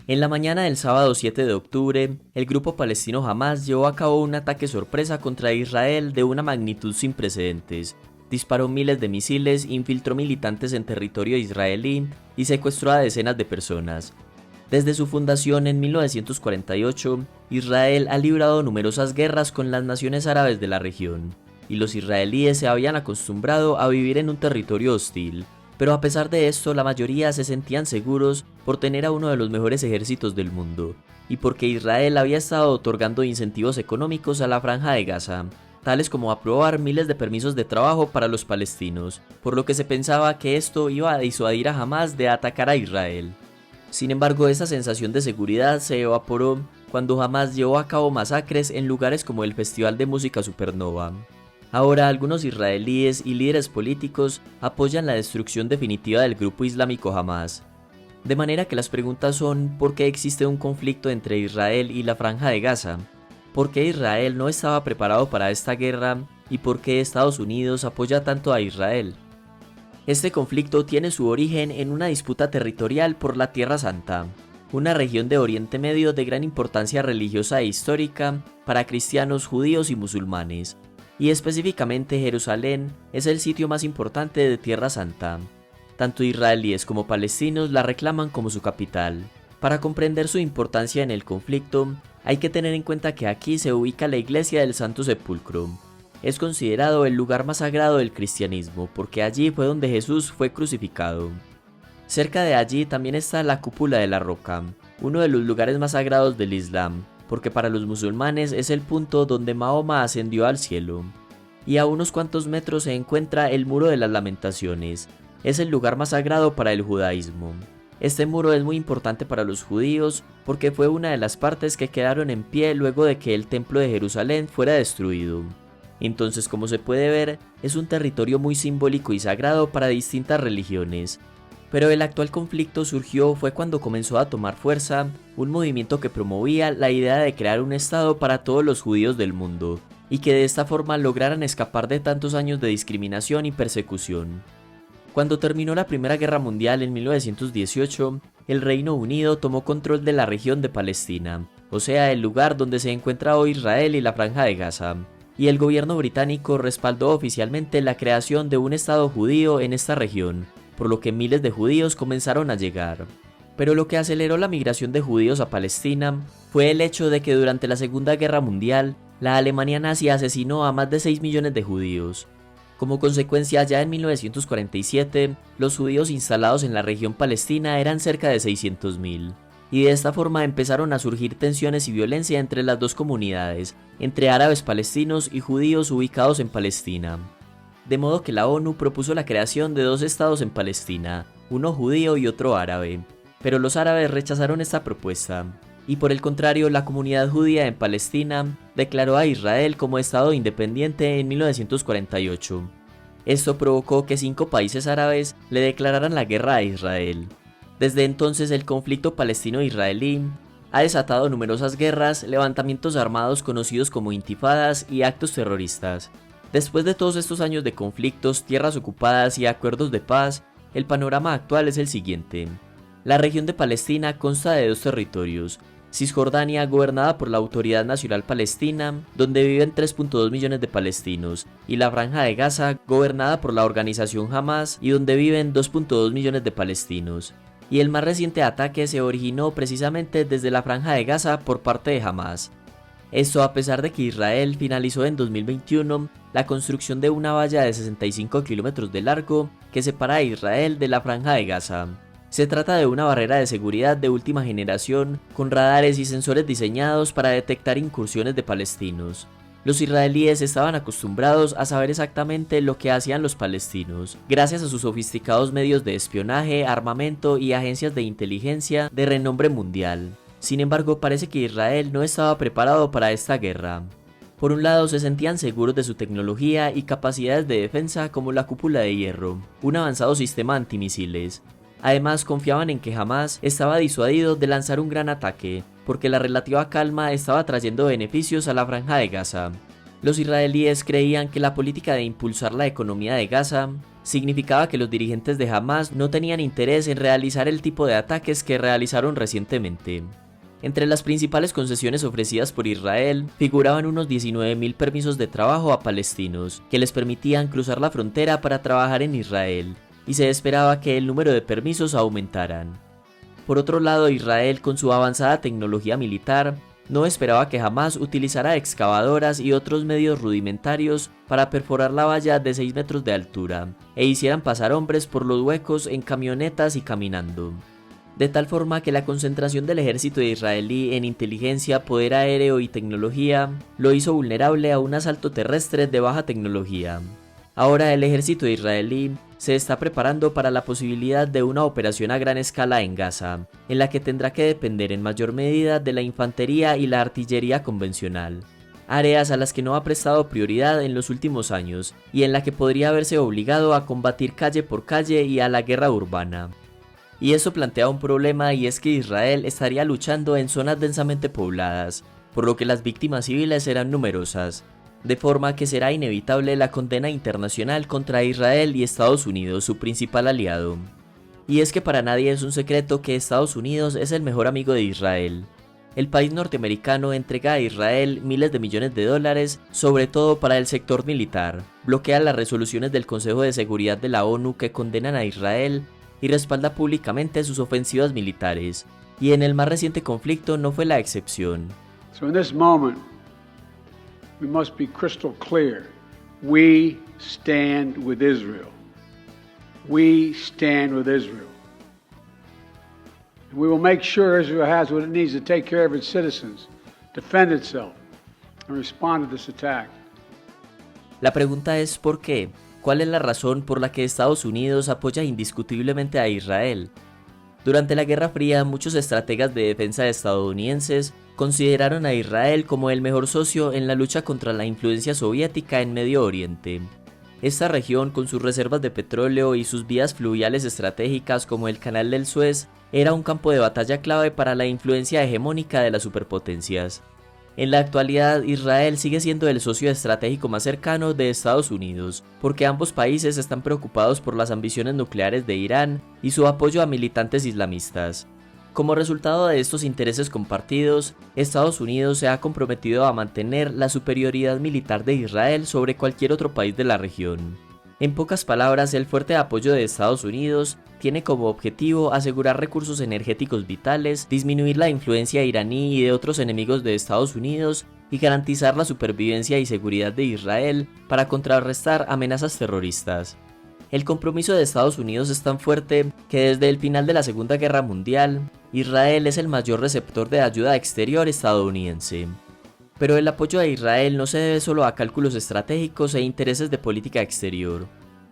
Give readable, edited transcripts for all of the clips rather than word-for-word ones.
En la mañana del sábado 7 de octubre, el grupo palestino Hamás llevó a cabo un ataque sorpresa contra Israel de una magnitud sin precedentes. Disparó miles de misiles, infiltró militantes en territorio israelí y secuestró a decenas de personas. Desde su fundación en 1948, Israel ha librado numerosas guerras con las naciones árabes de la región, y los israelíes se habían acostumbrado a vivir en un territorio hostil. Pero a pesar de esto, la mayoría se sentían seguros por tener a uno de los mejores ejércitos del mundo, y porque Israel había estado otorgando incentivos económicos a la Franja de Gaza, tales como aprobar miles de permisos de trabajo para los palestinos, por lo que se pensaba que esto iba a disuadir a Hamás de atacar a Israel. Sin embargo, esa sensación de seguridad se evaporó cuando Hamás llevó a cabo masacres en lugares como el Festival de Música Supernova. Ahora algunos israelíes y líderes políticos apoyan la destrucción definitiva del grupo islámico Hamás. De manera que las preguntas son: ¿por qué existe un conflicto entre Israel y la Franja de Gaza? ¿Por qué Israel no estaba preparado para esta guerra? ¿Y por qué Estados Unidos apoya tanto a Israel? Este conflicto tiene su origen en una disputa territorial por la Tierra Santa, una región de Oriente Medio de gran importancia religiosa e histórica para cristianos, judíos y musulmanes. Y específicamente Jerusalén es el sitio más importante de Tierra Santa. Tanto israelíes como palestinos la reclaman como su capital. Para comprender su importancia en el conflicto, hay que tener en cuenta que aquí se ubica la iglesia del Santo Sepulcro. Es considerado el lugar más sagrado del cristianismo, porque allí fue donde Jesús fue crucificado. Cerca de allí también está la Cúpula de la Roca, uno de los lugares más sagrados del Islam, porque para los musulmanes es el punto donde Mahoma ascendió al cielo. Y a unos cuantos metros se encuentra el Muro de las Lamentaciones, es el lugar más sagrado para el judaísmo. Este muro es muy importante para los judíos porque fue una de las partes que quedaron en pie luego de que el Templo de Jerusalén fuera destruido. Entonces, como se puede ver, es un territorio muy simbólico y sagrado para distintas religiones. Pero el actual conflicto surgió fue cuando comenzó a tomar fuerza un movimiento que promovía la idea de crear un estado para todos los judíos del mundo, y que de esta forma lograran escapar de tantos años de discriminación y persecución. Cuando terminó la Primera Guerra Mundial en 1918, el Reino Unido tomó control de la región de Palestina, o sea, el lugar donde se encuentra hoy Israel y la Franja de Gaza. Y el gobierno británico respaldó oficialmente la creación de un estado judío en esta región, por lo que miles de judíos comenzaron a llegar. Pero lo que aceleró la migración de judíos a Palestina fue el hecho de que durante la Segunda Guerra Mundial, la Alemania nazi asesinó a más de 6 millones de judíos. Como consecuencia, ya en 1947, los judíos instalados en la región palestina eran cerca de 600.000. Y de esta forma empezaron a surgir tensiones y violencia entre las dos comunidades, entre árabes palestinos y judíos ubicados en Palestina. De modo que la ONU propuso la creación de dos estados en Palestina, uno judío y otro árabe, pero los árabes rechazaron esta propuesta, y por el contrario la comunidad judía en Palestina declaró a Israel como estado independiente en 1948. Esto provocó que 5 países árabes le declararan la guerra a Israel. Desde entonces el conflicto palestino-israelí ha desatado numerosas guerras, levantamientos armados conocidos como intifadas y actos terroristas. Después de todos estos años de conflictos, tierras ocupadas y acuerdos de paz, el panorama actual es el siguiente. La región de Palestina consta de 2 territorios: Cisjordania, gobernada por la Autoridad Nacional Palestina, donde viven 3.2 millones de palestinos, y la Franja de Gaza, gobernada por la organización Hamás, y donde viven 2.2 millones de palestinos. Y el más reciente ataque se originó precisamente desde la Franja de Gaza por parte de Hamás. Esto a pesar de que Israel finalizó en 2021 la construcción de una valla de 65 kilómetros de largo que separa a Israel de la Franja de Gaza. Se trata de una barrera de seguridad de última generación con radares y sensores diseñados para detectar incursiones de palestinos. Los israelíes estaban acostumbrados a saber exactamente lo que hacían los palestinos, gracias a sus sofisticados medios de espionaje, armamento y agencias de inteligencia de renombre mundial. Sin embargo, parece que Israel no estaba preparado para esta guerra. Por un lado, se sentían seguros de su tecnología y capacidades de defensa como la Cúpula de Hierro, un avanzado sistema antimisiles. Además, confiaban en que Hamás estaba disuadido de lanzar un gran ataque, porque la relativa calma estaba trayendo beneficios a la Franja de Gaza. Los israelíes creían que la política de impulsar la economía de Gaza significaba que los dirigentes de Hamás no tenían interés en realizar el tipo de ataques que realizaron recientemente. Entre las principales concesiones ofrecidas por Israel figuraban unos 19.000 permisos de trabajo a palestinos, que les permitían cruzar la frontera para trabajar en Israel, y se esperaba que el número de permisos aumentaran. Por otro lado, Israel, con su avanzada tecnología militar, no esperaba que Hamás utilizara excavadoras y otros medios rudimentarios para perforar la valla de 6 metros de altura, e hicieran pasar hombres por los huecos en camionetas y caminando. De tal forma que la concentración del ejército israelí en inteligencia, poder aéreo y tecnología lo hizo vulnerable a un asalto terrestre de baja tecnología. Ahora el ejército israelí se está preparando para la posibilidad de una operación a gran escala en Gaza, en la que tendrá que depender en mayor medida de la infantería y la artillería convencional, áreas a las que no ha prestado prioridad en los últimos años y en la que podría haberse obligado a combatir calle por calle y a la guerra urbana. Y eso plantea un problema, y es que Israel estaría luchando en zonas densamente pobladas, por lo que las víctimas civiles serán numerosas, de forma que será inevitable la condena internacional contra Israel y Estados Unidos, su principal aliado. Y es que para nadie es un secreto que Estados Unidos es el mejor amigo de Israel. El país norteamericano entrega a Israel miles de millones de dólares, sobre todo para el sector militar, bloquea las resoluciones del Consejo de Seguridad de la ONU que condenan a Israel y respalda públicamente sus ofensivas militares, y en el más reciente conflicto no fue la excepción. So in this moment, we must be crystal clear. We stand with Israel. We stand with Israel. And we will make sure Israel has what it needs to take care of its citizens, defend itself, and respond to this attack. La pregunta es ¿por qué? ¿Cuál es la razón por la que Estados Unidos apoya indiscutiblemente a Israel? Durante la Guerra Fría, muchos estrategas de defensa estadounidenses consideraron a Israel como el mejor socio en la lucha contra la influencia soviética en Medio Oriente. Esta región, con sus reservas de petróleo y sus vías fluviales estratégicas como el Canal del Suez, era un campo de batalla clave para la influencia hegemónica de las superpotencias. En la actualidad, Israel sigue siendo el socio estratégico más cercano de Estados Unidos, porque ambos países están preocupados por las ambiciones nucleares de Irán y su apoyo a militantes islamistas. Como resultado de estos intereses compartidos, Estados Unidos se ha comprometido a mantener la superioridad militar de Israel sobre cualquier otro país de la región. En pocas palabras, el fuerte apoyo de Estados Unidos tiene como objetivo asegurar recursos energéticos vitales, disminuir la influencia iraní y de otros enemigos de Estados Unidos y garantizar la supervivencia y seguridad de Israel para contrarrestar amenazas terroristas. El compromiso de Estados Unidos es tan fuerte que desde el final de la Segunda Guerra Mundial, Israel es el mayor receptor de ayuda exterior estadounidense. Pero el apoyo a Israel no se debe solo a cálculos estratégicos e intereses de política exterior.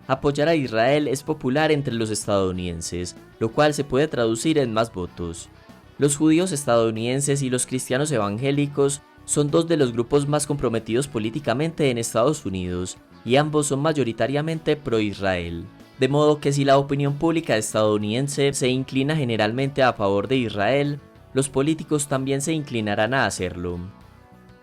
Apoyar a Israel es popular entre los estadounidenses, lo cual se puede traducir en más votos. Los judíos estadounidenses y los cristianos evangélicos son dos de los grupos más comprometidos políticamente en Estados Unidos, y ambos son mayoritariamente pro-Israel. De modo que si la opinión pública estadounidense se inclina generalmente a favor de Israel, los políticos también se inclinarán a hacerlo.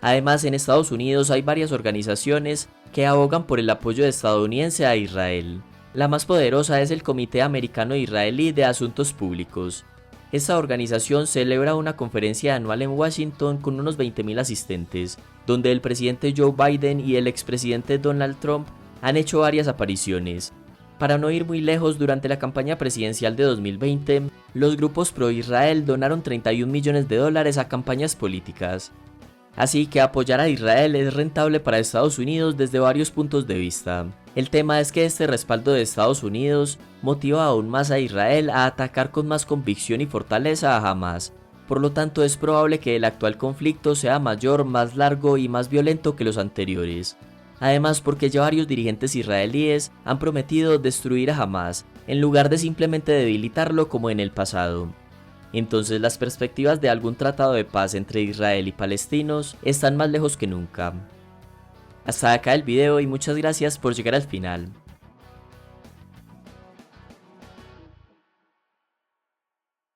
Además, en Estados Unidos hay varias organizaciones que abogan por el apoyo estadounidense a Israel. La más poderosa es el Comité Americano-Israelí de Asuntos Públicos. Esta organización celebra una conferencia anual en Washington con unos 20.000 asistentes, donde el presidente Joe Biden y el expresidente Donald Trump han hecho varias apariciones. Para no ir muy lejos, durante la campaña presidencial de 2020, los grupos pro-Israel donaron $31 millones a campañas políticas. Así que apoyar a Israel es rentable para Estados Unidos desde varios puntos de vista. El tema es que este respaldo de Estados Unidos motiva aún más a Israel a atacar con más convicción y fortaleza a Hamás. Por lo tanto, es probable que el actual conflicto sea mayor, más largo y más violento que los anteriores. Además, porque ya varios dirigentes israelíes han prometido destruir a Hamás, en lugar de simplemente debilitarlo como en el pasado. Entonces las perspectivas de algún tratado de paz entre Israel y palestinos están más lejos que nunca. Hasta acá el video y muchas gracias por llegar al final.